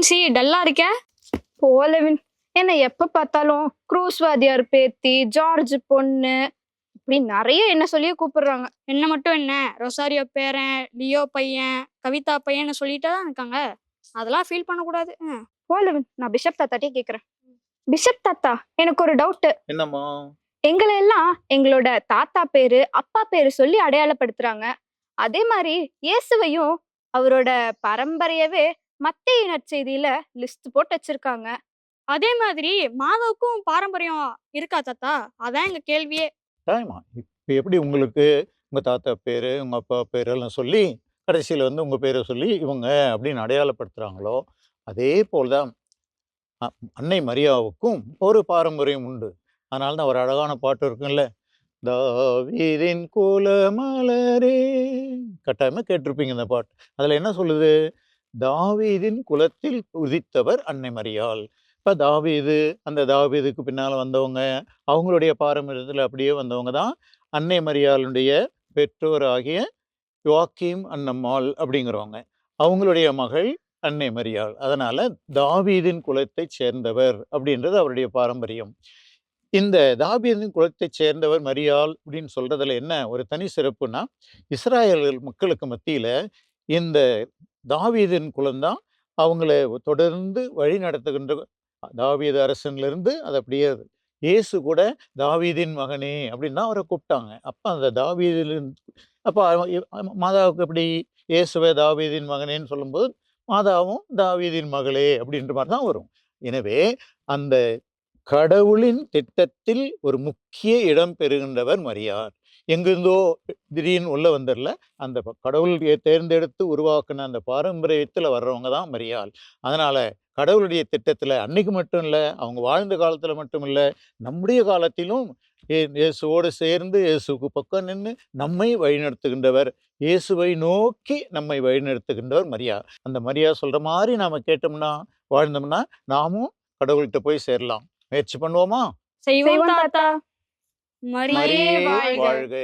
என்னாச்சு டல்லா இருக்க? போலவின் என்ன எப்ப பார்த்தாலும் குரூஸ் வாத்தியார் பேத்தி, ஜார்ஜ் பொண்ணு இப்படி நிறைய என்ன சொல்லியே கூப்பிடுறாங்க. என்ன மட்டும் என்ன, ரொசாரியோ பேரன், லியோ பையன், கவிதா பையன்னு சொல்லிட்டே தான் இருக்காங்க. அதெல்லாம் ஃபீல் பண்ணக்கூடாது. போலவின், நான் பிஷப் தாத்தாட்டே கேக்குறேன். பிஷப் தாத்தா, எனக்கு ஒரு டவுட். என்னம்மா? எங்களை எல்லாம் எங்களோட தாத்தா பேரு, அப்பா பேரு சொல்லி அடையாளப்படுத்துறாங்க. அதே மாதிரி இயேசுவையும் அவரோட பரம்பரையவே மத்தேயு நற்செய்தியில லிஸ்ட் போட்டு வச்சிருக்காங்க. அதே மாதிரி மாதாவுக்கும் பாரம்பரியம் இருக்கா தாத்தா? அதான் எங்க கேள்வியே. தாய்மா, இப்போ எப்படி உங்களுக்கு உங்க தாத்தா பேரு, உங்க அப்பா பேரெல்லாம் சொல்லி கடைசியில் வந்து உங்க பேரை சொல்லி இவங்க அப்படின்னு அடையாளப்படுத்துறாங்களோ, அதே போல்தான் அன்னை மரியாவுக்கும் ஒரு பாரம்பரியம் உண்டு. அதனால தான் ஒரு அழகான பாட்டு இருக்குல்ல, தாவீதின் குலமலரே. கட்டாயமா கேட்டிருப்பீங்க இந்த பாட்டு. அதுல என்ன சொல்லுது? தாவீதின் குலத்தில் உதித்தவர் அன்னை மரியாள். இப்ப தாவீது, அந்த தாவீதுக்கு பின்னால வந்தவங்க, அவங்களுடைய பாரம்பரியத்துல அப்படியே வந்தவங்க தான் அன்னை மரியாளுடைய பெற்றோராகிய யோவாக்கீம் அன்னம்மாள் அப்படிங்கிறவங்க. அவங்களுடைய மகள் அன்னை மரியாள். அதனால தாவீதின் குலத்தைச் சேர்ந்தவர் அப்படின்றது அவருடைய பாரம்பரியம். இந்த தாவீதின் குலத்தைச் சேர்ந்தவர் மரியாள் அப்படின்னு சொல்றதுல என்ன ஒரு தனி சிறப்புன்னா, இஸ்ராயேல் மக்களுக்கு மத்தியில இந்த தாவீதின் குலம்தான் அவங்கள தொடர்ந்து வழி நடத்துகின்ற. தாவீது அரசன்லேருந்து அது அப்படியே இயேசு கூட தாவீதின் மகனே அப்படின்னு தான் அவரை கூப்பிட்டாங்க. அப்போ அந்த தாவீதிலிருந்து அப்போ மாதாவுக்கு எப்படி இயேசுவை தாவீதின் மகனேன்னு சொல்லும்போது மாதாவும் தாவீதின் மகளே அப்படின்ற மாதிரி தான் வரும். எனவே அந்த கடவுளின் திட்டத்தில் ஒரு முக்கிய இடம் பெறுகின்றவர் மரியார். எங்கிருந்தோ திடீர்னு உள்ள வந்துடல, அந்த கடவுள் தேர்ந்தெடுத்து உருவாக்குன அந்த பாரம்பரியத்தில் வர்றவங்க தான் மரியாள். அதனால கடவுளுடைய திட்டத்தில் அன்னைக்கு மட்டும் இல்லை, அவங்க வாழ்ந்த காலத்தில் மட்டும் இல்லை, நம்முடைய காலத்திலும் இயேசுவோடு சேர்ந்து இயேசுக்கு பக்கம் நின்று நம்மை வழிநடத்துகின்றவர், இயேசுவை நோக்கி நம்மை வழிநடத்துகின்றவர் மரியா. அந்த மரியா சொல்ற மாதிரி நாம கேட்டோம்னா வாழ்ந்தோம்னா நாமும் கடவுள்கிட்ட போய் சேரலாம். முயற்சி பண்ணுவோமா? செய்வோம் தாத்தா. மரியே வாழ்க.